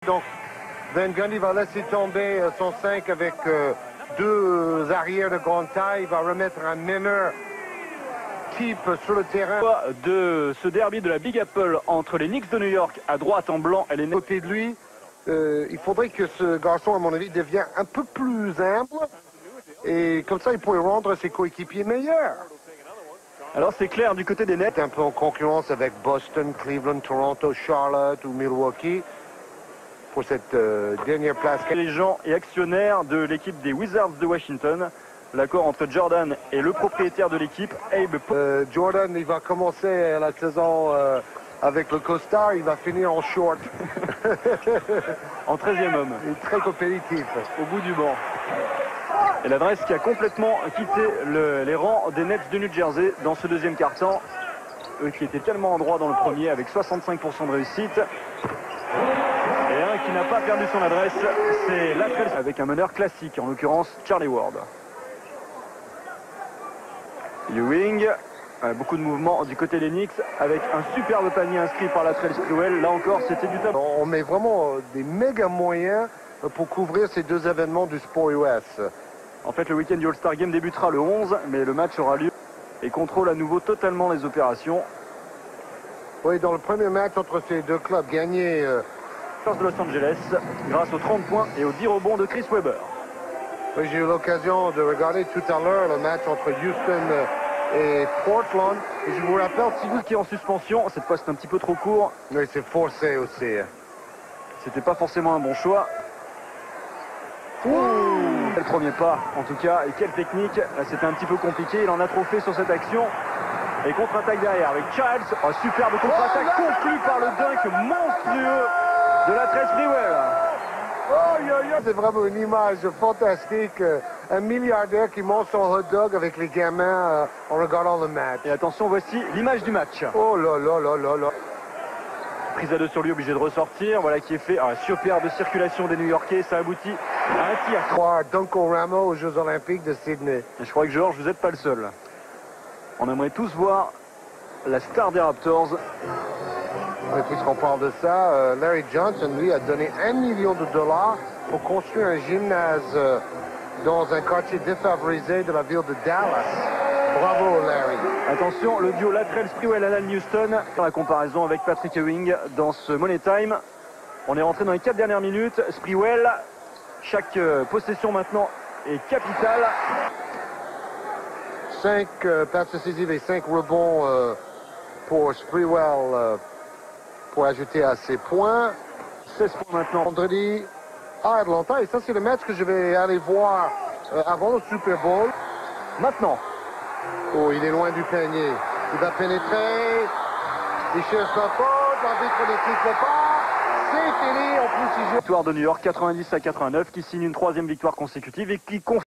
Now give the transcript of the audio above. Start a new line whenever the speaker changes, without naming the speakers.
Donc, Van Gundy va laisser tomber son 5 avec deux arrières de grande taille. Il va remettre un meneur type sur le terrain.
De ce derby de la Big Apple entre les Knicks de New York à droite en blanc et les Nets.
Côté de lui, il faudrait que ce garçon, à mon avis, devienne un peu plus humble. Et comme ça, il pourrait rendre ses coéquipiers meilleurs.
Alors c'est clair du côté des Nets.
Un peu en concurrence avec Boston, Cleveland, Toronto, Charlotte ou Milwaukee pour cette dernière place.
Les gens et actionnaires de l'équipe des Wizards de Washington. L'accord entre Jordan et le propriétaire de l'équipe, Abe.
Jordan, il va commencer la saison avec le costard, il va finir en short.
En 13e homme.
Il est très compétitif.
Au bout du banc. Et l'adresse qui a complètement quitté les rangs des Nets de New Jersey dans ce deuxième quart-temps. Eux qui étaient tellement en droit dans le premier avec 65% de réussite. Et un qui n'a pas perdu son adresse, c'est Latrell avec un meneur classique, en l'occurrence Charlie Ward. Ewing, beaucoup de mouvements du côté des Knicks avec un superbe panier inscrit par Latrell Sprewell. Là encore, c'était du top.
On met vraiment des méga moyens pour couvrir ces deux événements du sport US.
En fait, le week-end du All-Star Game débutera le 11, mais le match aura lieu et contrôle à nouveau totalement les opérations.
Oui, dans le premier match entre ces deux clubs, gagné
de Los Angeles grâce aux 30 points et aux 10 rebonds de Chris Webber.
Oui, j'ai eu l'occasion de regarder tout à l'heure le match entre Houston et Portland. Et je vous rappelle, si vous...
qui est en suspension, cette fois c'est un petit peu trop court.
Oui, c'est forcé aussi.
C'était pas forcément un bon choix. Quel premier pas en tout cas, et quelle technique. C'était un petit peu compliqué, il en a trop fait sur cette action. Et contre-attaque derrière avec Childs. Oh, superbe contre-attaque conclue par le dunk monstrueux de Latrell Sprewell.
C'est vraiment une image fantastique. Un milliardaire qui mange son hot dog avec les gamins en regardant le match.
Et attention, voici l'image du match.
Oh là là là là là.
Prise à deux sur lui, obligé de ressortir. Voilà qui est fait. Ah, superbe circulation des New-Yorkais. Ça aboutit à un tir.
Croire Duncan Ramo aux Jeux Olympiques de Sydney.
Et je crois que Georges, vous n'êtes pas le seul. On aimerait tous voir la star des Raptors.
Et puisqu'on parle de ça, Larry Johnson, lui, a donné $1 million pour construire un gymnase dans un quartier défavorisé de la ville de Dallas. Bravo, Larry.
Attention, le duo Latrell Sprewell Alan Houston, dans la comparaison avec Patrick Ewing dans ce Money Time. On est rentré dans les 4 dernières minutes. Sprewell, chaque possession maintenant est capitale.
5 passes décisives et 5 rebonds pour Sprewell pour ajouter à ses points.
16 points maintenant.
Vendredi à Atlanta. Et ça, c'est le match que je vais aller voir avant le Super Bowl.
Maintenant.
Oh, il est loin du panier. Il va pénétrer. Il cherche la faute. L'arbitre ne siffle pas. C'est fini. En plus, il joue.
Victoire de New York 90-89 qui signe une 3e victoire consécutive et qui confirme.